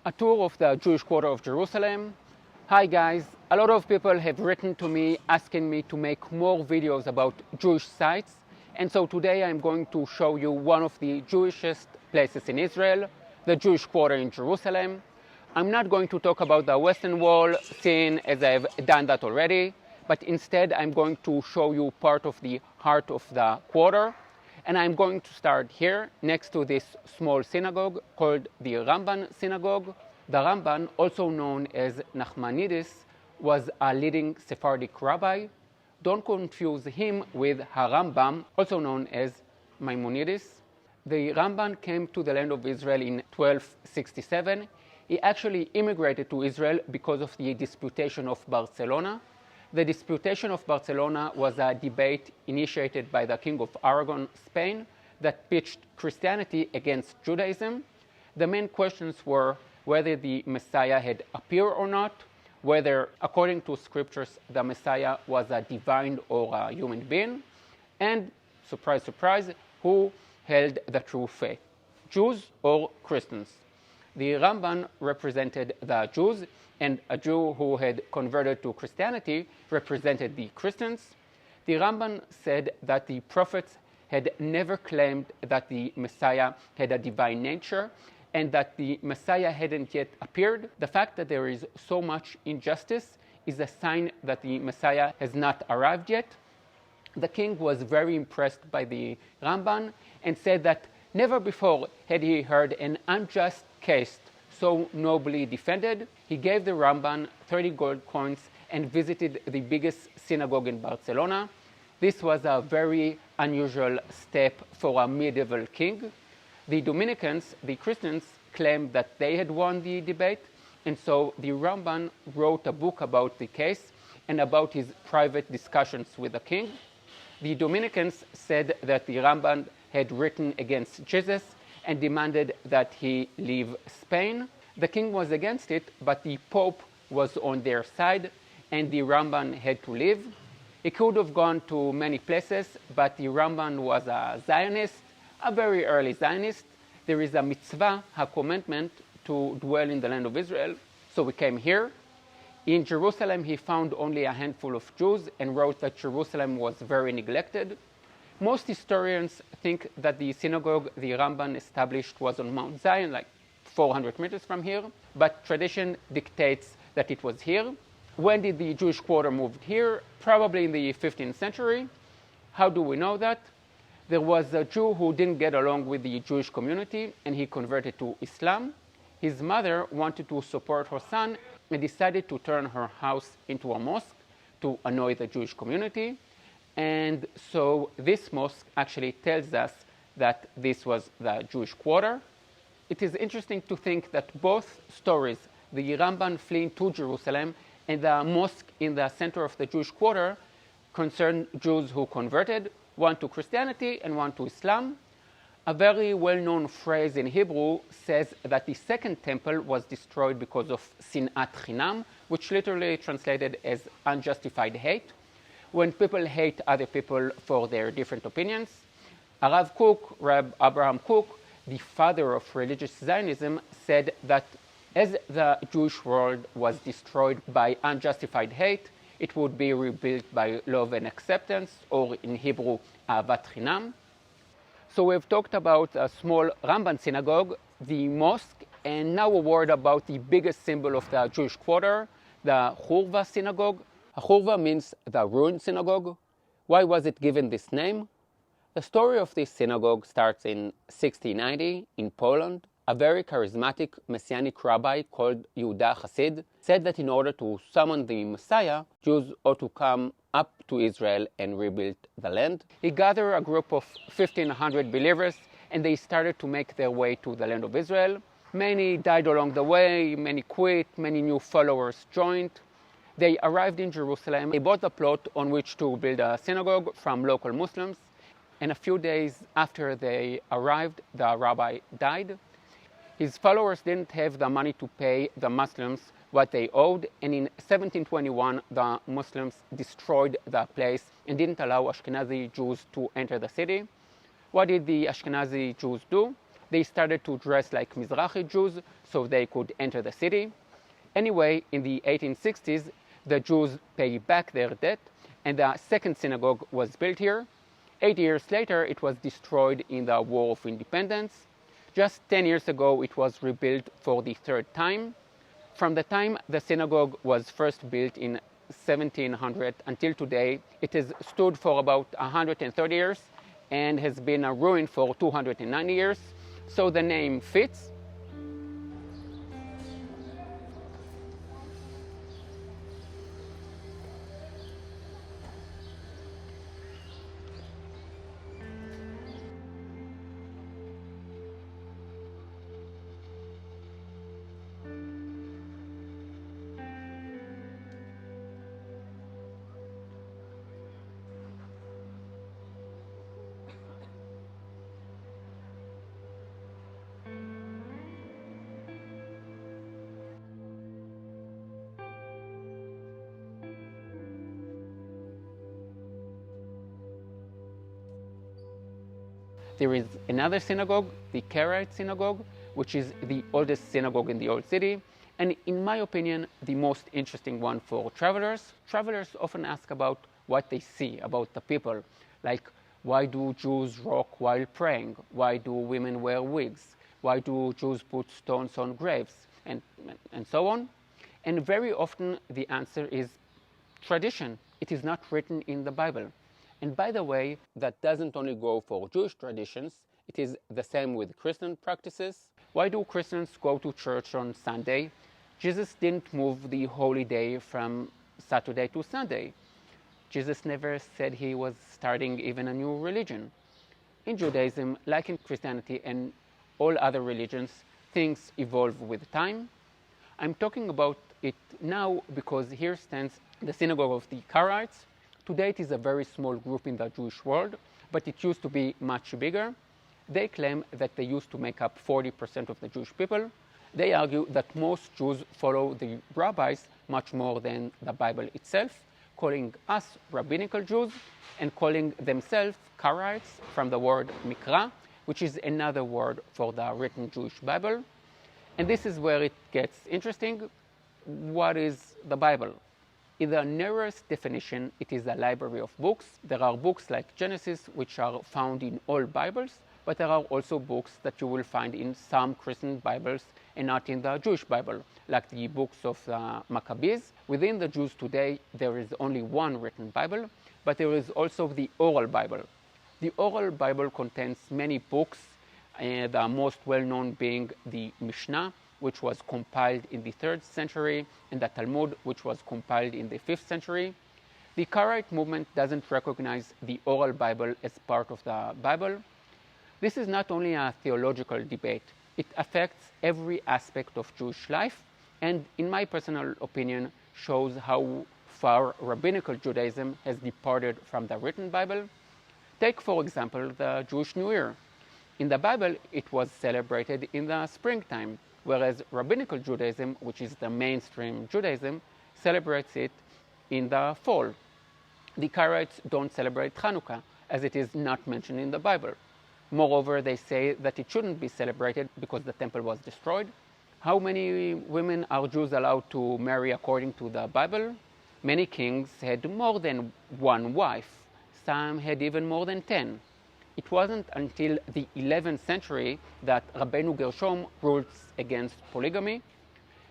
A tour of the Jewish quarter of Jerusalem. Hi guys, a lot of people have written to me asking me to make more videos about Jewish sites, and so today I'm going to show you one of the Jewishest places in Israel, the Jewish quarter in Jerusalem. I'm not going to talk about the Western Wall, seeing as I've done that already, but instead I'm going to show you part of the heart of the quarter. And I'm going to start here, next to this small synagogue called the Ramban Synagogue. The Ramban, also known as Nachmanides, was a leading Sephardic rabbi. Don't confuse him with Harambam, also known as Maimonides. The Ramban came to the land of Israel in 1267. He actually immigrated to Israel because of the Disputation of Barcelona. The Disputation of Barcelona was a debate initiated by the King of Aragon, Spain, that pitched Christianity against Judaism. The main questions were whether the Messiah had appeared or not, whether, according to scriptures, the Messiah was a divine or a human being, and, surprise, surprise, who held the true faith, Jews or Christians. The Ramban represented the Jews, and a Jew who had converted to Christianity represented the Christians. The Ramban said that the prophets had never claimed that the Messiah had a divine nature and that the Messiah hadn't yet appeared. The fact that there is so much injustice is a sign that the Messiah has not arrived yet. The king was very impressed by the Ramban and said that never before had he heard an unjust case so nobly defended. He gave the Ramban 30 gold coins and visited the biggest synagogue in Barcelona. This was a very unusual step for a medieval king. The Dominicans, the Christians, claimed that they had won the debate, and so the Ramban wrote a book about the case and about his private discussions with the king. The Dominicans said that the Ramban had written against Jesus and demanded that he leave Spain. The king was against it, but the Pope was on their side, and the Ramban had to leave. He could have gone to many places, but the Ramban was a Zionist, a very early Zionist. There is a mitzvah, a commandment, to dwell in the land of Israel, so we came here. In Jerusalem, he found only a handful of Jews and wrote that Jerusalem was very neglected. Most historians think that the synagogue the Ramban established was on Mount Zion, like 400 meters from here, but tradition dictates that it was here. When did the Jewish quarter move here? Probably in the 15th century. How do we know that? There was a Jew who didn't get along with the Jewish community, and he converted to Islam. His mother wanted to support her son and decided to turn her house into a mosque to annoy the Jewish community. And so this mosque actually tells us that this was the Jewish quarter. It is interesting to think that both stories, the Ramban fleeing to Jerusalem and the mosque in the center of the Jewish quarter, concern Jews who converted, one to Christianity and one to Islam. A very well-known phrase in Hebrew says that the second temple was destroyed because of sinat chinam, which literally translated as unjustified hate. When people hate other people for their different opinions. Rav Kook, Reb Abraham Kook, the father of religious Zionism, said that as the Jewish world was destroyed by unjustified hate, it would be rebuilt by love and acceptance, or in Hebrew, ahavat chinam. So we've talked about a small Ramban synagogue, the mosque, and now a word about the biggest symbol of the Jewish quarter, the Hurva Synagogue. Hurva means the ruined synagogue. Why was it given this name? The story of this synagogue starts in 1690 in Poland. A very charismatic Messianic rabbi called Yehuda Hasid said that in order to summon the Messiah, Jews ought to come up to Israel and rebuild the land. He gathered a group of 1,500 believers, and they started to make their way to the land of Israel. Many died along the way, many quit, many new followers joined. They arrived in Jerusalem. They bought a plot on which to build a synagogue from local Muslims. And a few days after they arrived, the rabbi died. His followers didn't have the money to pay the Muslims what they owed, and in 1721 the Muslims destroyed the place and didn't allow Ashkenazi Jews to enter the city. What did the Ashkenazi Jews do? they started to dress like Mizrahi Jews so they could enter the city. Anyway, in the 1860s, the Jews paid back their debt, and the second synagogue was built here. 8 years later, it was destroyed in the War of Independence. Just 10 years ago, it was rebuilt for the third time. From the time the synagogue was first built in 1700 until today, it has stood for about 130 years and has been a ruin for 290 years. So the name fits. There is another synagogue, the Karaite synagogue, which is the oldest synagogue in the old city, and in my opinion, the most interesting one for travelers. Travelers often ask about what they see, about the people, like why do Jews rock while praying? Why do women wear wigs? Why do Jews put stones on graves? And so on. And very often the answer is tradition. It is not written in the Bible. And by the way, that doesn't only go for Jewish traditions, it is the same with Christian practices. Why do Christians go to church on Sunday? Jesus didn't move the holy day from Saturday to Sunday. Jesus never said he was starting even a new religion. In Judaism, like in Christianity and all other religions, things evolve with time. I'm talking about it now because here stands the synagogue of the Karaites. Today it is a very small group in the Jewish world, but it used to be much bigger. They claim that they used to make up 40% of the Jewish people. They argue that most Jews follow the rabbis much more than the Bible itself, calling us rabbinical Jews and calling themselves Karaites from the word Mikra, which is another word for the written Jewish Bible. And this is where it gets interesting. What is the Bible? In the narrowest definition, it is a library of books. There are books like Genesis, which are found in all Bibles, but there are also books that you will find in some Christian Bibles and not in the Jewish Bible, like the books of the Maccabees. Within the Jews today, there is only one written Bible, but there is also the oral Bible. The oral Bible contains many books, the most well-known being the Mishnah, which was compiled in the 3rd century, and the Talmud, which was compiled in the 5th century. The Karaite movement doesn't recognize the oral Bible as part of the Bible. This is not only a theological debate, it affects every aspect of Jewish life, and in my personal opinion, shows how far rabbinical Judaism has departed from the written Bible. Take, for example, the Jewish New Year. In the Bible, it was celebrated in the springtime, whereas rabbinical Judaism, which is the mainstream Judaism, celebrates it in the fall. The Karaites don't celebrate Hanukkah, as it is not mentioned in the Bible. Moreover, they say that it shouldn't be celebrated because the temple was destroyed. How many women are Jews allowed to marry according to the Bible? Many kings had more than one wife. Some had even more than 10. It wasn't until the 11th century that Rabbeinu Gershom ruled against polygamy.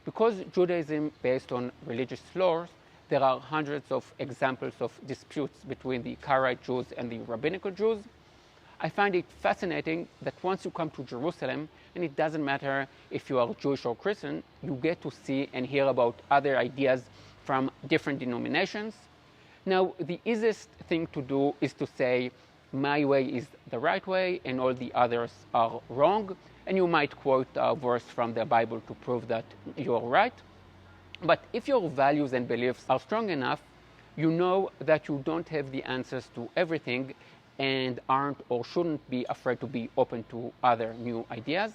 Because Judaism based on religious laws, there are hundreds of examples of disputes between the Karaite Jews and the rabbinical Jews. I find it fascinating that once you come to Jerusalem, and it doesn't matter if you are Jewish or Christian, you get to see and hear about other ideas from different denominations. Now, the easiest thing to do is to say, my way is the right way and all the others are wrong. And you might quote a verse from the Bible to prove that you're right. But if your values and beliefs are strong enough, you know that you don't have the answers to everything and aren't or shouldn't be afraid to be open to other new ideas.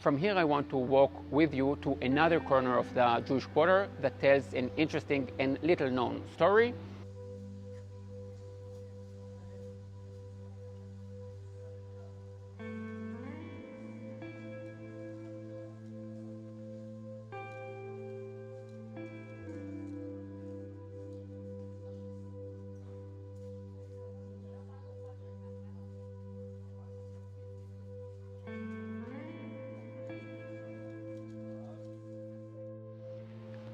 From here, I want to walk with you to another corner of the Jewish Quarter that tells an interesting and little-known story.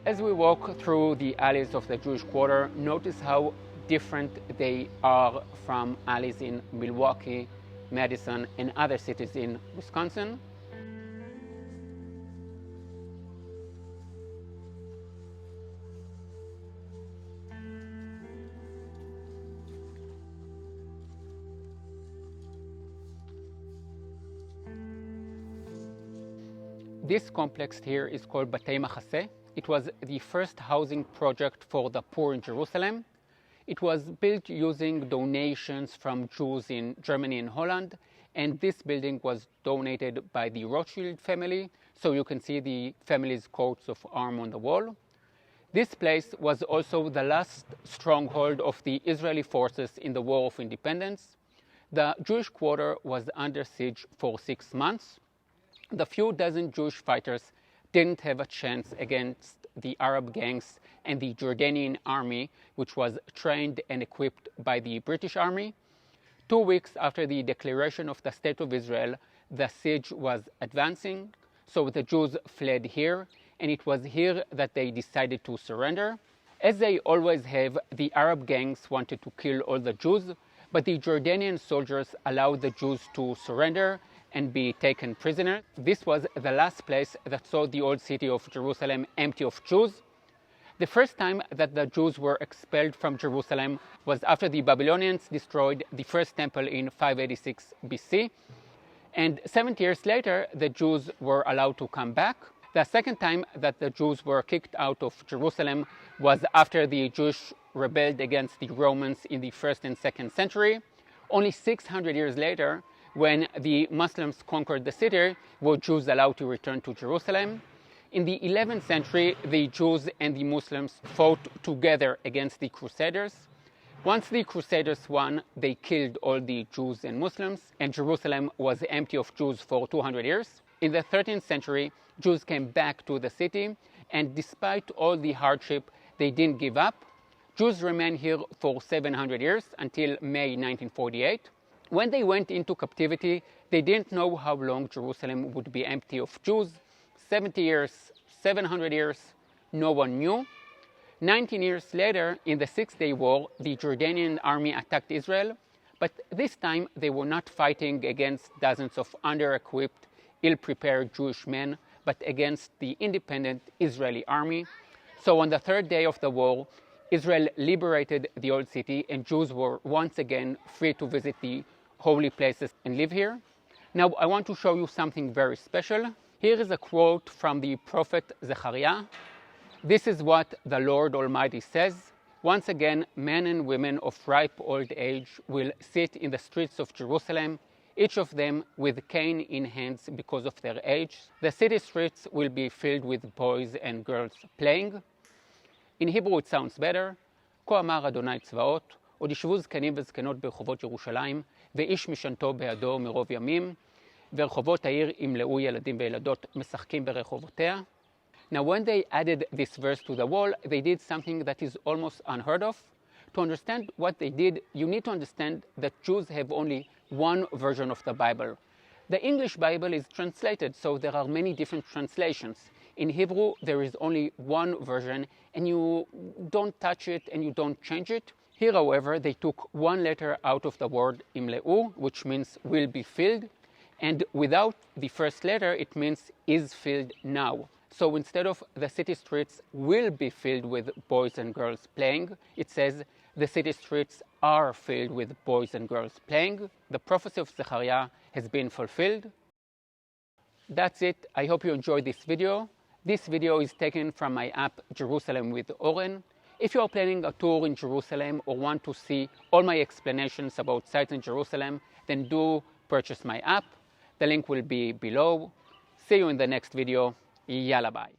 As we walk through the alleys of the Jewish Quarter, notice how different they are from alleys in Milwaukee, Madison, and other cities in Wisconsin. This complex here is called Batei Machaseh. It was the first housing project for the poor in Jerusalem. It was built using donations from Jews in Germany and Holland, and this building was donated by the Rothschild family, so you can see the family's coats of arms on the wall. This place was also the last stronghold of the Israeli forces in the War of Independence. The Jewish Quarter was under siege for 6 months. The few dozen Jewish fighters didn't have a chance against the Arab gangs and the Jordanian army, which was trained and equipped by the British Army. 2 weeks after the declaration of the State of Israel, the siege was advancing, so the Jews fled here, and it was here that they decided to surrender. As they always have, the Arab gangs wanted to kill all the Jews, but the Jordanian soldiers allowed the Jews to surrender and be taken prisoner. This was the last place that saw the old city of Jerusalem empty of Jews. The first time that the Jews were expelled from Jerusalem was after the Babylonians destroyed the first temple in 586 BC. And 70 years later, the Jews were allowed to come back. The second time that the Jews were kicked out of Jerusalem was after the Jews rebelled against the Romans in the 1st and 2nd century. Only 600 years later, when the Muslims conquered the city, were Jews allowed to return to Jerusalem. In the 11th century, the Jews and the Muslims fought together against the Crusaders. Once the Crusaders won, they killed all the Jews and Muslims, and Jerusalem was empty of Jews for 200 years. In the 13th century, Jews came back to the city, and despite all the hardship, they didn't give up. Jews remained here for 700 years until May 1948. When they went into captivity, they didn't know how long Jerusalem would be empty of Jews. 70 years, 700 years, no one knew. 19 years later, in the Six-Day War, the Jordanian army attacked Israel, but this time they were not fighting against dozens of under-equipped, ill-prepared Jewish men, but against the independent Israeli army. So on the third day of the war, Israel liberated the old city, and Jews were once again free to visit the holy places and live here. Now I want to show you something very special. Here is a quote from the prophet Zechariah. This is what the Lord Almighty says. Once again, men and women of ripe old age will sit in the streets of Jerusalem, each of them with cane in hands because of their age. The city streets will be filled with boys and girls playing. In Hebrew it sounds better. כה אמר אדוני צבאות, עוד ישבו זקנים וזקנות ברחובות ירושלים, ואיש משענתו בידו מרוב ימים, ורחובות העיר ימלאו ילדים וילדות משחקים ברחובותיה. Now when they added this verse to the wall, they did something that is almost unheard of. To understand what they did, you need to understand that Jews have only one version of the Bible. The English Bible is translated, so there are many different translations. In Hebrew, there is only one version, and you don't touch it and you don't change it. Here, however, they took one letter out of the word imleu, which means will be filled, and without the first letter, it means is filled now. So instead of the city streets will be filled with boys and girls playing, it says the city streets are filled with boys and girls playing. The prophecy of Zechariah has been fulfilled. That's it. I hope you enjoyed this video. This video is taken from my app Jerusalem with Oren. If you are planning a tour in Jerusalem or want to see all my explanations about sites in Jerusalem, then do purchase my app. The link will be below. See you in the next video. Yalla bye.